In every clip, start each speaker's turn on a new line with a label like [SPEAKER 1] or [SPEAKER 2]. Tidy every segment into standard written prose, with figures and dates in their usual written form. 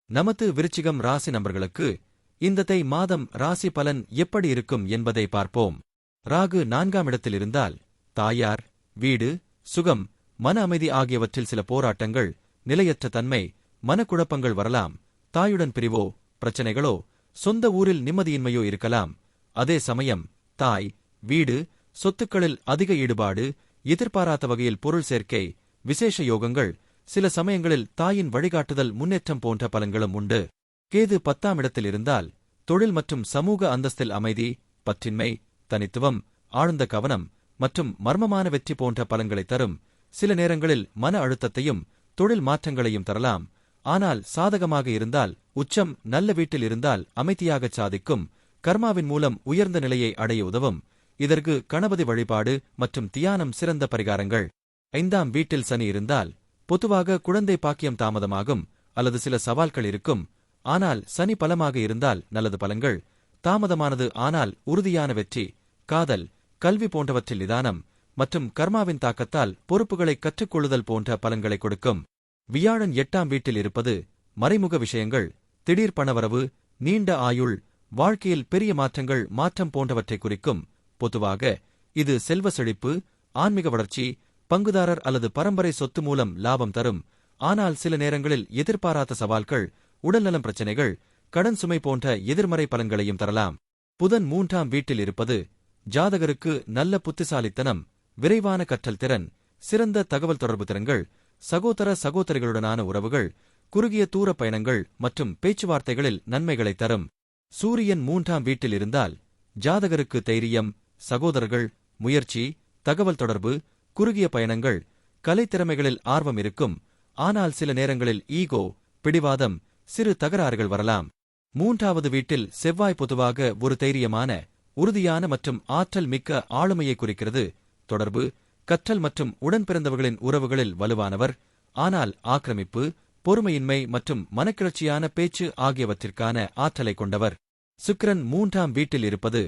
[SPEAKER 1] நமது விருச்சிகம் ராசி நண்பர்களுக்கு இந்த தை மாதம் ராசி பலன் எப்படி இருக்கும் என்பதை பார்ப்போம். ராகு 4ஆம் இடத்தில் இருந்தால் தாயார், வீடு, சுகம், மன அமைதி ஆகியவற்றில் சில போராட்டங்கள், நிலையற்ற தன்மை, மனக்குழப்பங்கள் வரலாம். தாயுடன் பிரிவோ, பிரச்சனைகளோ, சொந்த ஊரில் நிம்மதியின்மையோ இருக்கலாம். அதே சமயம் தாய், வீடு, சொத்துக்களில் அதிக ஈடுபாடு, எதிர்பாராத வகையில் பொருள் சேர்க்கை, விசேஷ யோகங்கள், சில சமயங்களில் தாயின் வழிகாட்டுதல், முன்னேற்றம் போன்ற பலன்களும் உண்டு. கேது 10ஆம் இடத்தில் இருந்தால் தொழில் மற்றும் சமூக அந்தஸ்தில் அமைதி, பற்றின்மை, தனித்துவம், ஆழ்ந்த கவனம் மற்றும் மர்மமான வெற்றி போன்ற பலன்களை தரும். சில நேரங்களில் மன அழுத்தத்தையும் தொழில் மாற்றங்களையும் தரலாம். ஆனால் சாதகமாக இருந்தால் உச்சம் நல்ல வீட்டில் இருந்தால் அமைதியாகச் சாதிக்கும். கர்மாவின் மூலம் உயர்ந்த நிலையை அடைய உதவும். இதற்கு கணபதி வழிபாடு மற்றும் தியானம் சிறந்த பரிகாரங்கள். 5ஆம் வீட்டில் சனி இருந்தால் பொதுவாக குழந்தை பாக்கியம் தாமதமாகும் அல்லது சில சவால்கள் இருக்கும். ஆனால் சனி பலமாக இருந்தால் நல்லது பலன்கள். தாமதமானது ஆனால் உறுதியான வெற்றி, காதல், கல்வி போன்றவற்றில் நிதானம் மற்றும் கர்மாவின் தாக்கத்தால் பொறுப்புகளை கற்றுக்கொள்ளுதல் போன்ற பலன்களை கொடுக்கும். வியாழன் 8ஆம் வீட்டில் இருப்பது மறைமுக விஷயங்கள், திடீர் பணவரவு, நீண்ட ஆயுள், வாழ்க்கையில் பெரிய மாற்றம் போன்றவற்றை குறிக்கும். பொதுவாக இது செல்வ செழிப்பு, ஆன்மீக வளர்ச்சி, பங்குதாரர் அல்லது பரம்பரை சொத்து மூலம் லாபம் தரும். ஆனால் சில நேரங்களில் எதிர்பாராத சவால்கள், உடல்நலம் பிரச்சினைகள், கடன் சுமை போன்ற எதிர்மறை பலன்களையும் தரலாம். புதன் 3ஆம் வீட்டில் இருப்பது ஜாதகருக்கு நல்ல புத்திசாலித்தனம், விரைவான கற்றல் திறன், சிறந்த தகவல் தொடர்பு திறன்கள், சகோதர சகோதரிகளுடனான உறவுகள், குறுகிய தூர பயணங்கள் மற்றும் பேச்சுவார்த்தைகளில் நன்மைகளை தரும். சூரியன் 3ஆம் வீட்டில் இருந்தால் ஜாதகருக்கு தைரியம், சகோதரர்கள், முயற்சி, தகவல் தொடர்பு, குறுகிய பயணங்கள், கலைத்திறமைகளில் ஆர்வம் இருக்கும். ஆனால் சில நேரங்களில் ஈகோ, பிடிவாதம், சிறு தகராறுகள் வரலாம். 3ஆவது வீட்டில் செவ்வாய் பொதுவாக ஒரு தைரியமான, உறுதியான மற்றும் ஆற்றல் மிக்க ஆளுமையை குறிக்கிறது. தொடர்பு, கற்றல் மற்றும் உடன்பிறந்தவர்களின் உறவுகளில் வலுவானவர். ஆனால் ஆக்கிரமிப்பு, பொறுமையின்மை மற்றும் மனக்கிளர்ச்சியான பேச்சு ஆகியவற்றிற்கான ஆற்றலை கொண்டவர். சுக்கிரன் 3ஆம் வீட்டில் இருப்பது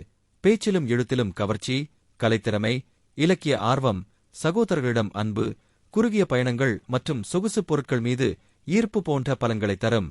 [SPEAKER 1] பேச்சிலும் எழுத்திலும் கவர்ச்சி, கலைத்திறமை, இலக்கிய ஆர்வம், சகோதரர்களிடம் அன்பு, குறுகிய பயணங்கள் மற்றும் சொகுசு பொருட்கள் மீது ஈர்ப்பு போன்ற பலன்களை தரும்.